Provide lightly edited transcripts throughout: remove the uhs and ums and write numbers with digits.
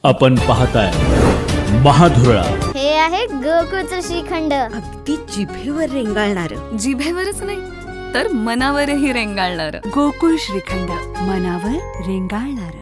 आपण पाहताय महाधुरळा. हे आहे गोकुळचं श्रीखंड. अगदी जिभेवर रेंगाळणार. जिभेवरच नाही तर मनावरही रेंगाळणार. गोकुळ श्रीखंड, मनावर रेंगाळणार.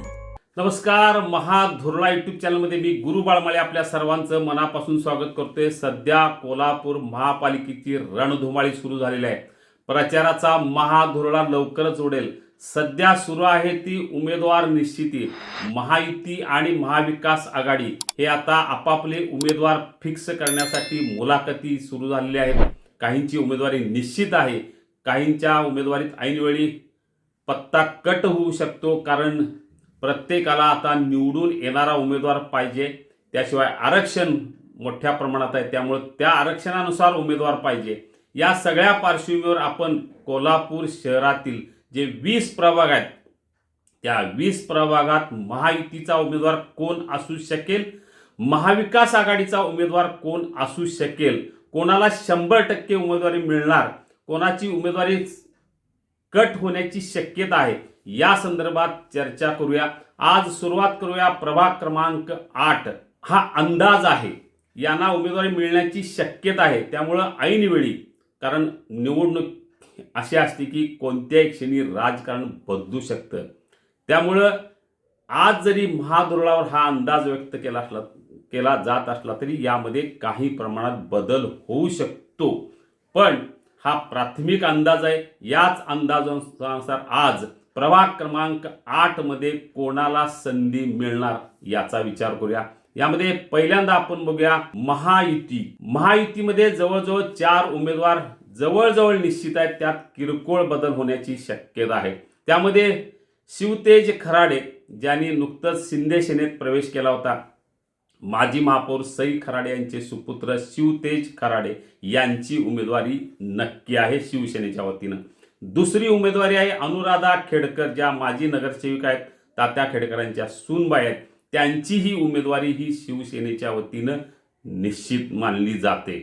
नमस्कार, महाधुरळा यूट्यूब चॅनलमध्ये मी गुरु बाळमाळे आपल्या सर्वांचं मनापासून स्वागत करतोय. सध्या कोल्हापूर महापालिकेची रणधुमाळी सुरू झालेली आहे. प्रचाराचा महाधुरळा लवकरच उडेल. सध्या सुरू आहे ती उमेदवार निश्चिती. महायुती आणि महाविकास आघाडी हे आता आपापले उमेदवार फिक्स करण्यासाठी मुलाखती सुरू झालेल्या आहेत. काहींची उमेदवारी निश्चित आहे, काहींच्या उमेदवारीत ऐनवेळी पत्ता कट होऊ शकतो. कारण प्रत्येकाला आता निवडून येणारा उमेदवार पाहिजे, त्याशिवाय आरक्षण मोठ्या प्रमाणात आहे, त्यामुळे त्या आरक्षणानुसार उमेदवार पाहिजे. या सगळ्या पार्श्वभूमीवर आपण कोल्हापूर शहरातील जे 20 प्रभाग आहेत त्या 20 प्रभागात महायुतीचा उमेदवार कोण असू शकेल, महाविकास आघाडीचा उमेदवार कोण असू शकेल, कोणाला 100% उमेदवारी मिळणार, कोणाची उमेदवारी कट होण्याची शक्यता आहे, या संदर्भात चर्चा करूया. आज सुरुवात करूया प्रभाग क्रमांक 8. हा अंदाज आहे, यांना उमेदवारी मिळण्याची शक्यता आहे. त्यामुळं ऐनवेळी, कारण निवडणूक अशी असते की कोणत्याही क्षणी राजकारण बदलू शकतं, त्यामुळं आज जरी महाधुरळावर हा अंदाज व्यक्त केला जात असला तरी यामध्ये काही प्रमाणात बदल होऊ शकतो. पण हा प्राथमिक अंदाज आहे. याच अंदाजानुसार आज प्रभाग क्रमांक 8 मध्ये कोणाला संधी मिळणार याचा विचार करूया. यामध्ये पहिल्यांदा आपण बघूया महायुती. महायुतीमध्ये जवळजवळ 4 उमेदवार जवळजवळ निश्चित आहेत. त्यात किरकोळ बदल होण्याची शक्यता आहे. त्यामध्ये शिवतेज खराडे, ज्यांनी नुकतंच शिंदे सेनेत प्रवेश केला होता, माजी महापौर सई खराडे यांचे सुपुत्र शिवतेज खराडे यांची उमेदवारी नक्की आहे शिवसेनेच्या वतीनं. दुसरी उमेदवारी आहे अनुराधा खेडकर, ज्या माजी नगरसेविका आहेत, तात्या खेडकरांच्या सूनबाई आहेत. त्यांचीही उमेदवारी ही शिवसेनेच्या वतीनं निश्चित मानली जाते.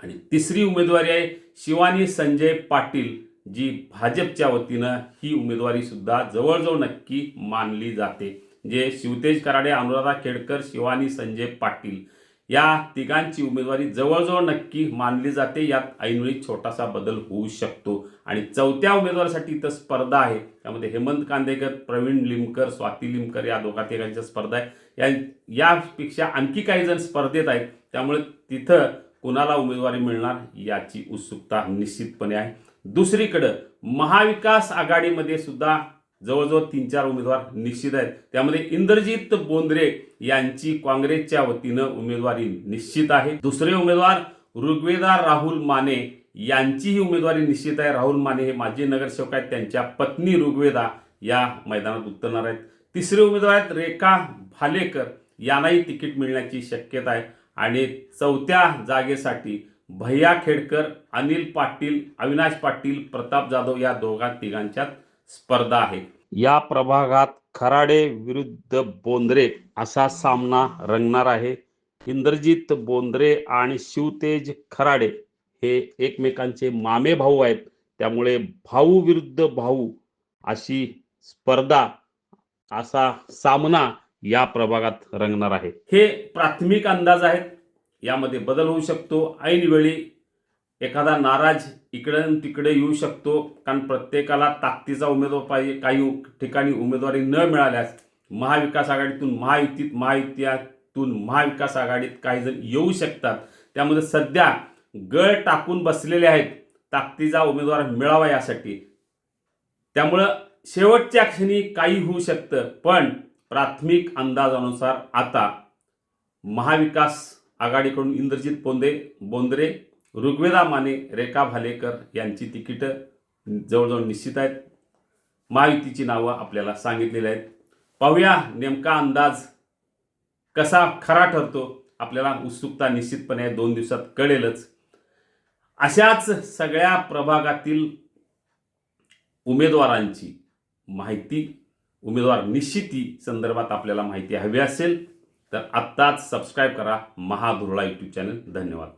आणि तिसरी उमेदवारी आहे शिवानी संजय पाटील, जी भाजपच्या वतीनं ही उमेदवारी सुद्धा जवळजवळ नक्की मानली जाते. जे शिवतेज कराडे, अनुराधा खेडकर, शिवानी संजय पाटील या तिघांची उमेदवारी जवळजवळ नक्की मानली जाते. यात ऐनवेळी छोटासा बदल होऊ शकतो. आणि चौथ्या उमेदवारासाठी इथं स्पर्धा आहे. त्यामध्ये हेमंत कांदेकर, प्रवीण लिमकर, स्वाती लिमकर या दोघांच्या स्पर्धा आहे. यापेक्षा आणखी काही जण स्पर्धेत आहेत. त्यामुळे तिथं कुणाला उमेदवारी मिळणार याची उत्सुकता निश्चितपणे आहे. दुसरीकडं महाविकास आघाडीमध्ये सुद्धा जवळजवळ 3-4 उमेदवार निश्चित आहेत. त्यामध्ये इंद्रजित बोंद्रे यांची काँग्रेसच्या वतीनं उमेदवारी निश्चित आहे. दुसरे उमेदवार ऋग्वेदा राहुल माने यांचीही उमेदवारी निश्चित आहे. राहुल माने हे माजी नगरसेवक आहेत, त्यांच्या पत्नी ऋग्वेदा या मैदानात उतरणार आहेत. तिसरे उमेदवार आहेत रेखा भालेकर, यांनाही तिकीट मिळण्याची शक्यता आहे. आणि चौथ्या जागेसाठी भैया खेडकर, अनिल पाटील, अविनाश पाटील, प्रताप जाधव या तिघांच्यात स्पर्धा आहे. या प्रभागात खराडे विरुद्ध बोंद्रे असा सामना रंगणार आहे. इंद्रजित बोंद्रे आणि शिवतेज खराडे हे एकमेकांचे मामे भाऊ आहेत. त्यामुळे भाऊ विरुद्ध भाऊ अशी स्पर्धा, असा सामना या प्रभागात रंगणार आहे. हे प्राथमिक अंदाज आहेत. यामध्ये बदल होऊ शकतो. ऐनवेळी एखादा नाराज इकडं तिकडे येऊ शकतो, कारण प्रत्येकाला ताकदीचा उमेदवार पाहिजे. काही ठिकाणी उमेदवारी न मिळाल्यास महाविकास आघाडीतून महायुतीतून महाविकास आघाडीत काही जण येऊ शकतात. त्यामध्ये सध्या गळ टाकून बसलेले आहेत ताकदीचा उमेदवार मिळावा यासाठी. त्यामुळं शेवटच्या क्षणी काही होऊ शकतं. पण प्राथमिक अंदाजानुसार आता महाविकास आघाडीकडून इंद्रजित बोंद्रे, ऋग्वेदा माने, रेखा भालेकर यांची तिकीटं जवळजवळ निश्चित आहेत. महायुतीची नावं आपल्याला सांगितलेली आहेत. पाहूया नेमका अंदाज कसा खरा ठरतो. आपल्याला उत्सुकता निश्चितपणे 2 दिवसात कळेलच. अशाच सगळ्या प्रभागातील उमेदवारांची माहिती, उमेदवार निश्चिती संदर्भात आपल्याला माहिती हवी असेल तर आत्ताच सबस्क्राईब करा महाधुरळा यूट्यूब चॅनल. धन्यवाद.